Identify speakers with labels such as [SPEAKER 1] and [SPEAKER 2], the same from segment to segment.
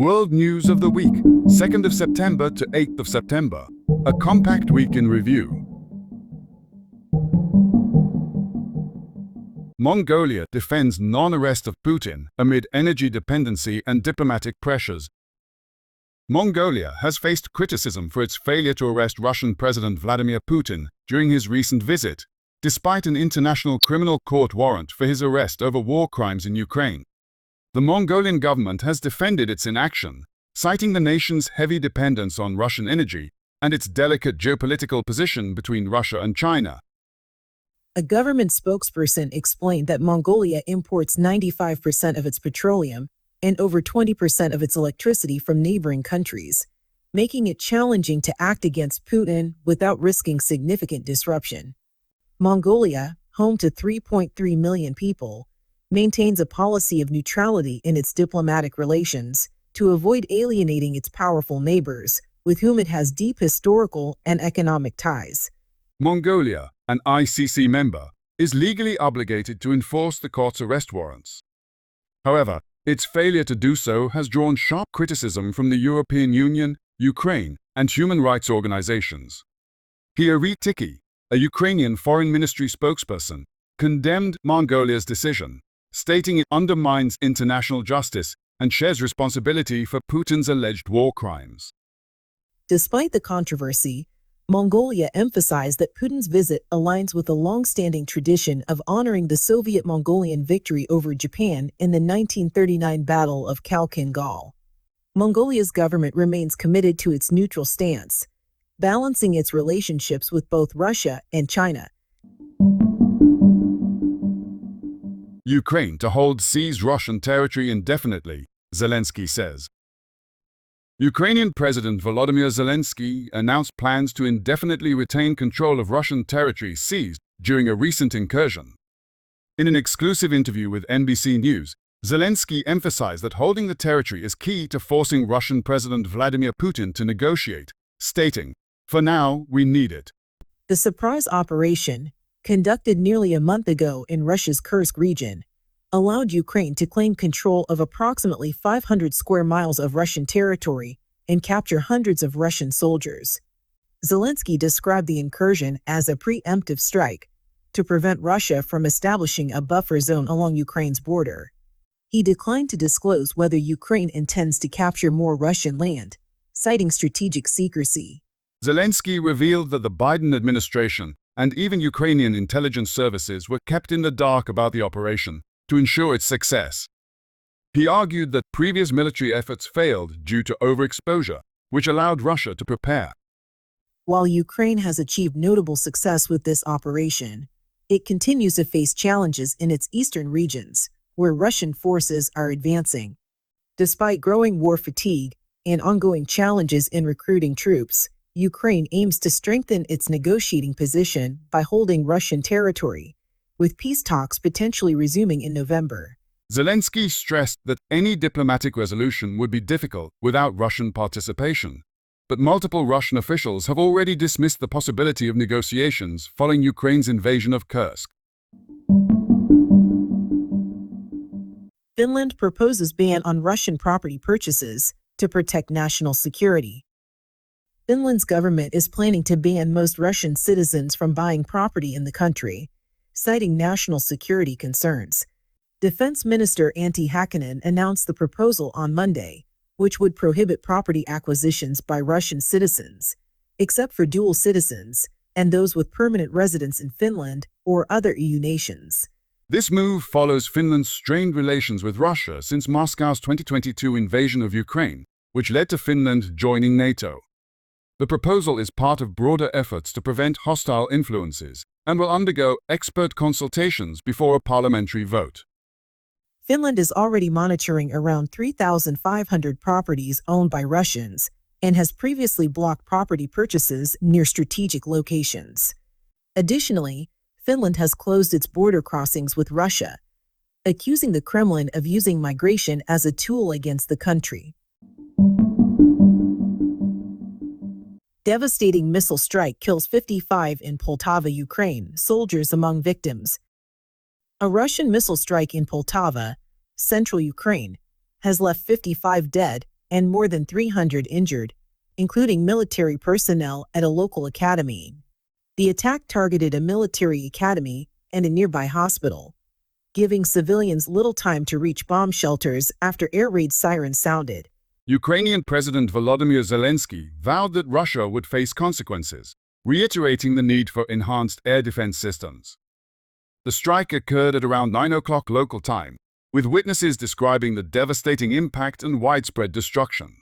[SPEAKER 1] World News of the Week, 2nd of September to 8th of September. A compact week in review. Mongolia defends non-arrest of Putin amid energy dependency and diplomatic pressures. Mongolia has faced criticism for its failure to arrest Russian President Vladimir Putin during his recent visit, despite an international criminal court warrant for his arrest over war crimes in Ukraine. The Mongolian government has defended its inaction, citing the nation's heavy dependence on Russian energy and its delicate geopolitical position between Russia and China.
[SPEAKER 2] A government spokesperson explained that Mongolia imports 95% of its petroleum and over 20% of its electricity from neighboring countries, making it challenging to act against Putin without risking significant disruption. Mongolia, home to 3.3 million people, maintains a policy of neutrality in its diplomatic relations to avoid alienating its powerful neighbors, with whom it has deep historical and economic ties.
[SPEAKER 1] Mongolia, an ICC member, is legally obligated to enforce the court's arrest warrants. However, its failure to do so has drawn sharp criticism from the European Union, Ukraine, and human rights organizations. Pierre Tiki, a Ukrainian Foreign Ministry spokesperson, condemned Mongolia's decision, stating it undermines international justice and shares responsibility for Putin's alleged war crimes.
[SPEAKER 2] Despite the controversy, Mongolia emphasized that Putin's visit aligns with a long-standing tradition of honoring the Soviet-Mongolian victory over Japan in the 1939 Battle of Khalkhin-Gol. Mongolia's government remains committed to its neutral stance, balancing its relationships with both Russia and China.
[SPEAKER 1] Ukraine to hold seized Russian territory indefinitely, Zelensky says. Ukrainian President Volodymyr Zelensky announced plans to indefinitely retain control of Russian territory seized during a recent incursion. In an exclusive interview with NBC News, Zelensky emphasized that holding the territory is key to forcing Russian President Vladimir Putin to negotiate, stating, "For now, we need it."
[SPEAKER 2] The surprise operation, conducted nearly a month ago in Russia's Kursk region, allowed Ukraine to claim control of approximately 500 square miles of Russian territory and capture hundreds of Russian soldiers. Zelensky described the incursion as a preemptive strike to prevent Russia from establishing a buffer zone along Ukraine's border. He declined to disclose whether Ukraine intends to capture more Russian land, citing strategic secrecy.
[SPEAKER 1] Zelensky revealed that the Biden administration and even Ukrainian intelligence services were kept in the dark about the operation to ensure its success. He argued that previous military efforts failed due to overexposure, which allowed Russia to prepare.
[SPEAKER 2] While Ukraine has achieved notable success with this operation, it continues to face challenges in its eastern regions, where Russian forces are advancing. Despite growing war fatigue and ongoing challenges in recruiting troops, Ukraine aims to strengthen its negotiating position by holding Russian territory, with peace talks potentially resuming in November.
[SPEAKER 1] Zelensky stressed that any diplomatic resolution would be difficult without Russian participation, but multiple Russian officials have already dismissed the possibility of negotiations following Ukraine's invasion of Kursk.
[SPEAKER 2] Finland proposes ban on Russian property purchases to protect national security. Finland's government is planning to ban most Russian citizens from buying property in the country, citing national security concerns. Defense Minister Antti Häkkänen announced the proposal on Monday, which would prohibit property acquisitions by Russian citizens, except for dual citizens and those with permanent residence in Finland or other EU nations.
[SPEAKER 1] This move follows Finland's strained relations with Russia since Moscow's 2022 invasion of Ukraine, which led to Finland joining NATO. The proposal is part of broader efforts to prevent hostile influences and will undergo expert consultations before a parliamentary vote.
[SPEAKER 2] Finland is already monitoring around 3,500 properties owned by Russians and has previously blocked property purchases near strategic locations. Additionally, Finland has closed its border crossings with Russia, accusing the Kremlin of using migration as a tool against the country. Devastating missile strike kills 55 in Poltava, Ukraine, soldiers among victims. A Russian missile strike in Poltava, central Ukraine, has left 55 dead and more than 300 injured, including military personnel at a local academy. The attack targeted a military academy and a nearby hospital, giving civilians little time to reach bomb shelters after air raid sirens sounded.
[SPEAKER 1] Ukrainian President Volodymyr Zelensky vowed that Russia would face consequences, reiterating the need for enhanced air defense systems. The strike occurred at around 9 o'clock local time, with witnesses describing the devastating impact and widespread destruction.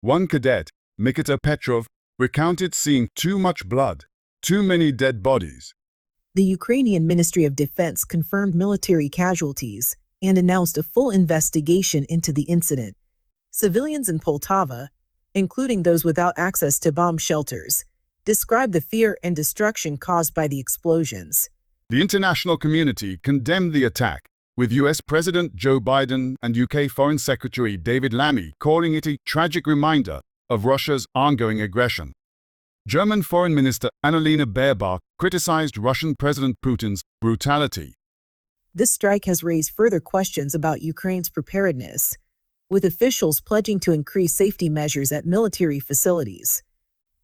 [SPEAKER 1] One cadet, Mikita Petrov, recounted seeing too much blood, too many dead bodies.
[SPEAKER 2] The Ukrainian Ministry of Defense confirmed military casualties and announced a full investigation into the incident. Civilians in Poltava, including those without access to bomb shelters, described the fear and destruction caused by the explosions.
[SPEAKER 1] The international community condemned the attack, with US President Joe Biden and UK Foreign Secretary David Lammy calling it a tragic reminder of Russia's ongoing aggression. German Foreign Minister Annalena Baerbock criticized Russian President Putin's brutality.
[SPEAKER 2] This strike has raised further questions about Ukraine's preparedness, with officials pledging to increase safety measures at military facilities.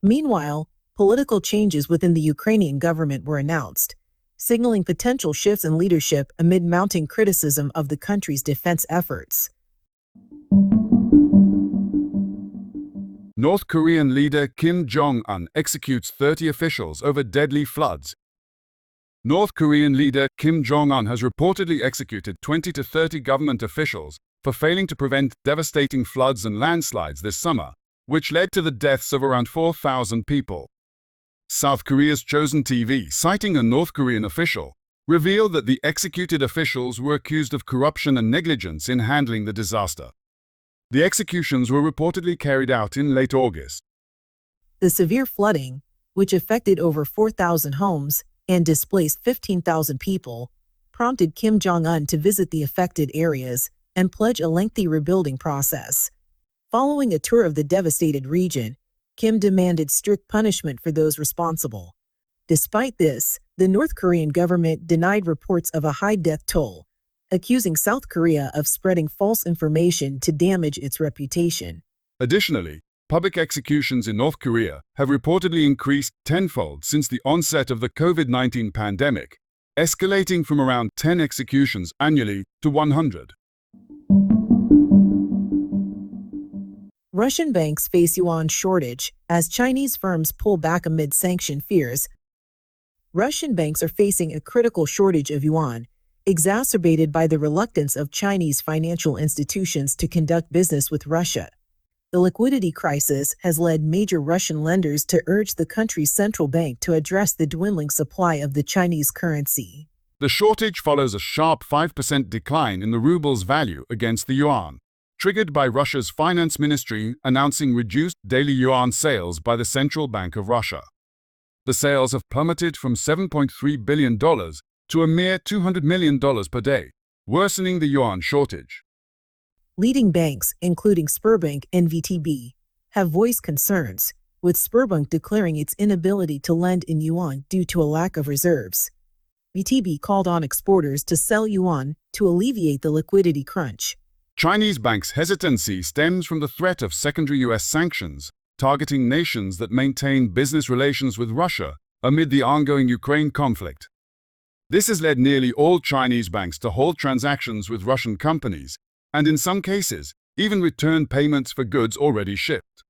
[SPEAKER 2] Meanwhile, political changes within the Ukrainian government were announced, signaling potential shifts in leadership amid mounting criticism of the country's defense efforts.
[SPEAKER 1] North Korean leader Kim Jong-un executes 30 officials over deadly floods. North Korean leader Kim Jong-un has reportedly executed 20 to 30 government officials for failing to prevent devastating floods and landslides this summer, which led to the deaths of around 4,000 people. South Korea's Chosen TV, citing a North Korean official, revealed that the executed officials were accused of corruption and negligence in handling the disaster. The executions were reportedly carried out in late August.
[SPEAKER 2] The severe flooding, which affected over 4,000 homes and displaced 15,000 people, prompted Kim Jong-un to visit the affected areas and pledge a lengthy rebuilding process. Following a tour of the devastated region, Kim demanded strict punishment for those responsible. Despite this, the North Korean government denied reports of a high death toll, accusing South Korea of spreading false information to damage its reputation.
[SPEAKER 1] Additionally, public executions in North Korea have reportedly increased tenfold since the onset of the COVID-19 pandemic, escalating from around 10 executions annually to 100.
[SPEAKER 2] Russian banks face yuan shortage as Chinese firms pull back amid sanction fears. Russian banks are facing a critical shortage of yuan, exacerbated by the reluctance of Chinese financial institutions to conduct business with Russia. The liquidity crisis has led major Russian lenders to urge the country's central bank to address the dwindling supply of the Chinese currency.
[SPEAKER 1] The shortage follows a sharp 5% decline in the ruble's value against the yuan, triggered by Russia's finance ministry announcing reduced daily yuan sales by the Central Bank of Russia. The sales have plummeted from $7.3 billion to a mere $200 million per day, worsening the yuan shortage.
[SPEAKER 2] Leading banks, including Sberbank and VTB, have voiced concerns, with Sberbank declaring its inability to lend in yuan due to a lack of reserves. VTB called on exporters to sell yuan to alleviate the liquidity crunch.
[SPEAKER 1] Chinese banks' hesitancy stems from the threat of secondary U.S. sanctions, targeting nations that maintain business relations with Russia amid the ongoing Ukraine conflict. This has led nearly all Chinese banks to halt transactions with Russian companies, and in some cases, even return payments for goods already shipped.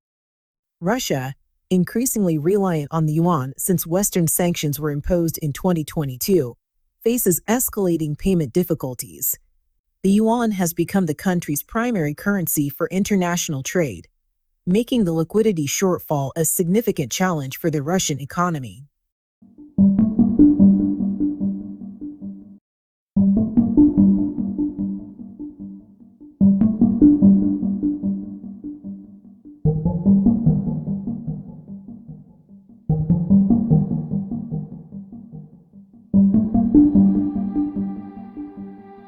[SPEAKER 2] Russia, increasingly reliant on the yuan since Western sanctions were imposed in 2022, faces escalating payment difficulties. The yuan has become the country's primary currency for international trade, making the liquidity shortfall a significant challenge for the Russian economy.